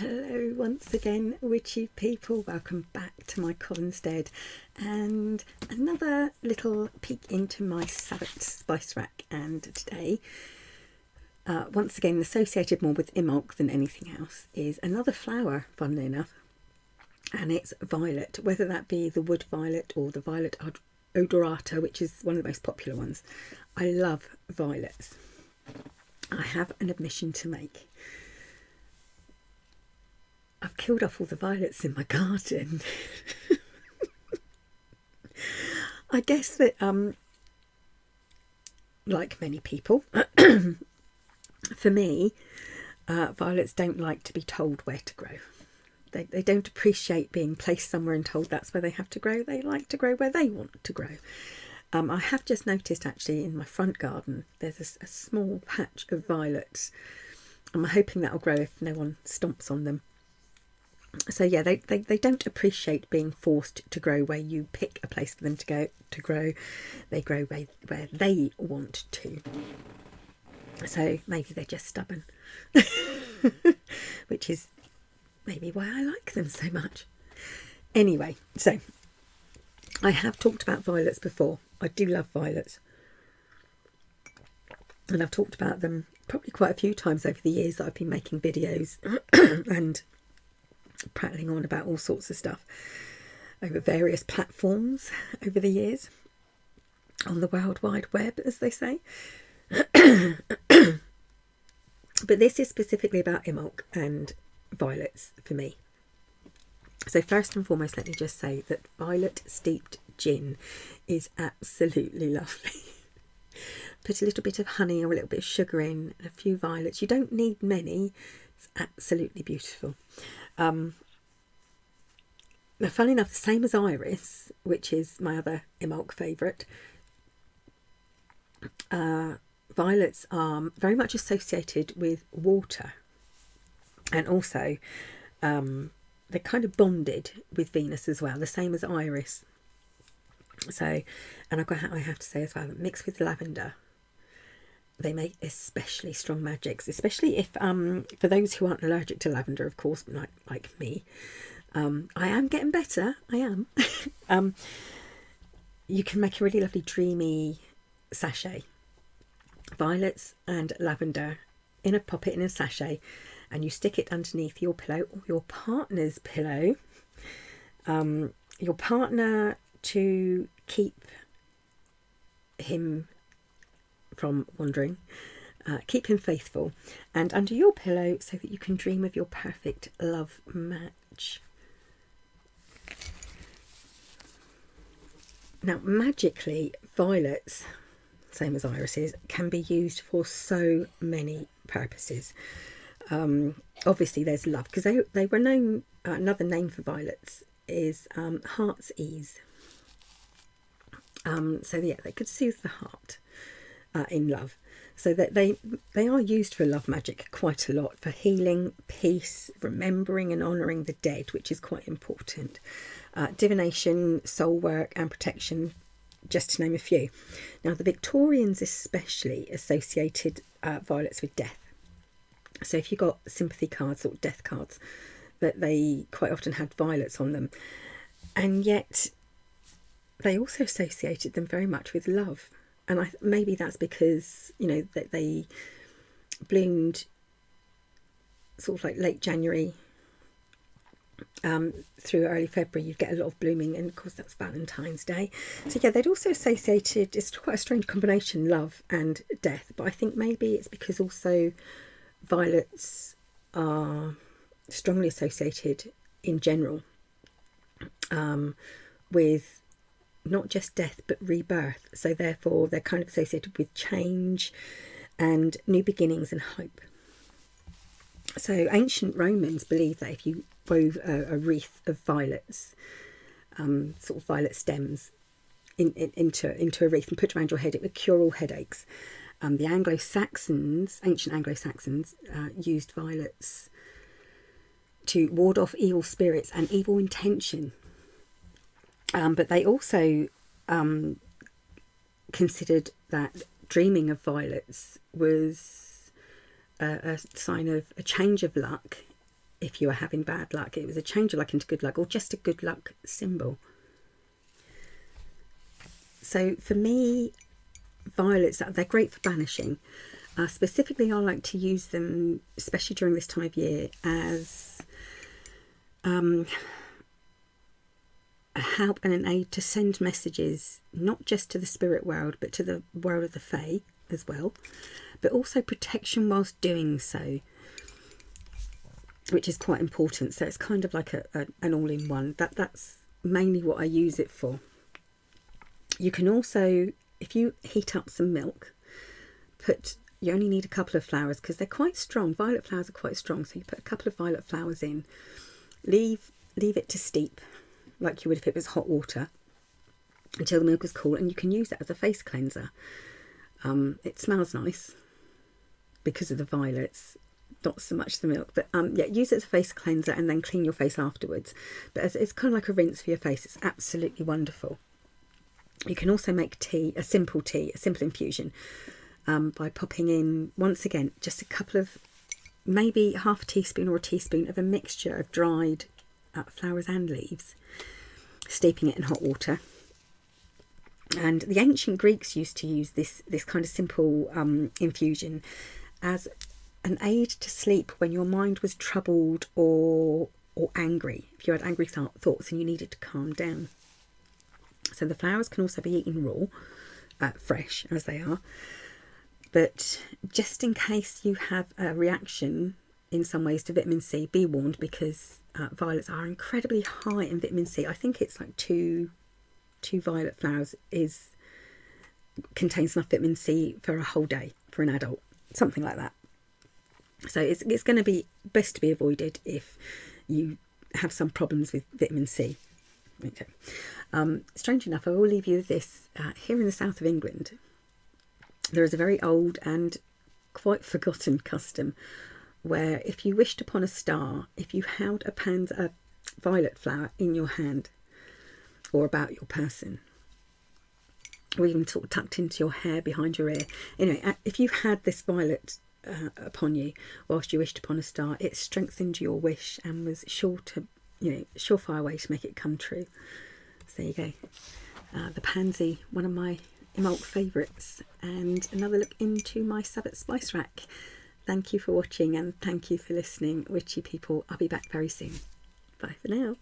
Hello once again, witchy people. Welcome back to my Collinstead and another little peek into my Sabbat Spicerack. And today, once again, associated more with Imbolc than anything else, is another flower, funnily enough, and it's violet, whether that be the wood violet or the violet odorata, which is one of the most popular ones. I love violets. I have an admission to make. I've killed off all the violets in my garden. I guess that, like many people, for me, violets don't like to be told where to grow. They don't appreciate being placed somewhere and told that's where they have to grow. They like to grow where they want to grow. I have just noticed actually in my front garden, there's a small patch of violets. I'm hoping that'll grow if no one stomps on them. So yeah, they don't appreciate being forced to grow where you pick a place for them to grow. They grow where they want to. So maybe they're just stubborn, which is maybe why I like them so much. Anyway, so I have talked about violets before. I do love violets, and I've talked about them probably quite a few times over the years that I've been making videos and prattling on about all sorts of stuff over various platforms over the years on the World Wide Web, as they say. But this is specifically about Imbolc and violets for me. So first and foremost, let me just say that violet steeped gin is absolutely lovely. Put a little bit of honey or a little bit of sugar in and a few violets. You don't need many. It's absolutely beautiful. Now, funnily enough, the same as iris, which is my other Imbolc favourite, violets are very much associated with water, and also they're kind of bonded with Venus as well, the same as iris. So, and I have to say as well, that mixed with lavender, they make especially strong magics, especially if for those who aren't allergic to lavender, of course, like me. I am getting better. I am. You can make a really lovely dreamy sachet. Violets and lavender in a poppet in a sachet, and you stick it underneath your pillow or your partner's pillow. Your partner, to keep him from wandering, keep him faithful, and under your pillow so that you can dream of your perfect love match. Now, magically, violets, same as irises, can be used for so many purposes. Obviously, there's love, because they were known, another name for violets is heart's ease. So yeah, they could soothe the heart in love. So that they are used for love magic quite a lot, for healing, peace, remembering and honouring the dead, which is quite important. Divination, soul work and protection, just to name a few. Now, the Victorians especially associated violets with death. So if you got sympathy cards or death cards, that they quite often had violets on them. And yet they also associated them very much with love. And maybe that's because, you know, that they bloomed sort of like late January through early February. You get a lot of blooming, and of course that's Valentine's Day. So yeah, they'd also associated, it's quite a strange combination, love and death. But I think maybe it's because also violets are strongly associated in general with not just death but rebirth, so therefore they're kind of associated with change and new beginnings and hope. So ancient Romans believed that if you wove a wreath of violets, sort of violet stems, into a wreath and put around your head, it would cure all headaches. The Anglo-Saxons, ancient Anglo-Saxons, used violets to ward off evil spirits and evil intention. But they also considered that dreaming of violets was a sign of a change of luck if you were having bad luck. It was a change of luck into good luck, or just a good luck symbol. So for me, violets, they're great for banishing. Specifically, I like to use them, especially during this time of year, as a help and an aid to send messages, not just to the spirit world, but to the world of the Fae as well, but also protection whilst doing so, which is quite important. So it's kind of like an all-in-one. That's mainly what I use it for. You can also, if you heat up some milk, you only need a couple of flowers because they're quite strong. Violet flowers are quite strong, so you put a couple of violet flowers in, leave it to steep like you would if it was hot water until the milk is cool, and you can use it as a face cleanser. It smells nice because of the violets, not so much the milk, but yeah, use it as a face cleanser and then clean your face afterwards. But it's kind of like a rinse for your face. It's absolutely wonderful. You can also make tea, a simple infusion, by popping in, once again, just a couple of, maybe half a teaspoon or a teaspoon of a mixture of dried flowers and leaves, steeping it in hot water. And the ancient Greeks used to use this kind of simple infusion as an aid to sleep when your mind was troubled or angry, if you had angry thoughts and you needed to calm down. So the flowers can also be eaten raw, fresh as they are. But just in case you have a reaction in some ways to vitamin C, be warned, because violets are incredibly high in vitamin C. I think it's like two violet flowers contains enough vitamin C for a whole day for an adult, something like that. So it's going to be best to be avoided if you have some problems with vitamin C. Okay. Strange enough, I will leave you with this. Here in the south of England, there is a very old and quite forgotten custom where if you wished upon a star, if you held a violet flower in your hand or about your person, or even sort of tucked into your hair behind your ear, anyway, if you had this violet upon you whilst you wished upon a star, it strengthened your wish and was surefire way to make it come true. So there you go. The pansy, one of my Imbolc favourites, and another look into my Sabbat Spicerack. Thank you for watching and thank you for listening, witchy people. I'll be back very soon. Bye for now.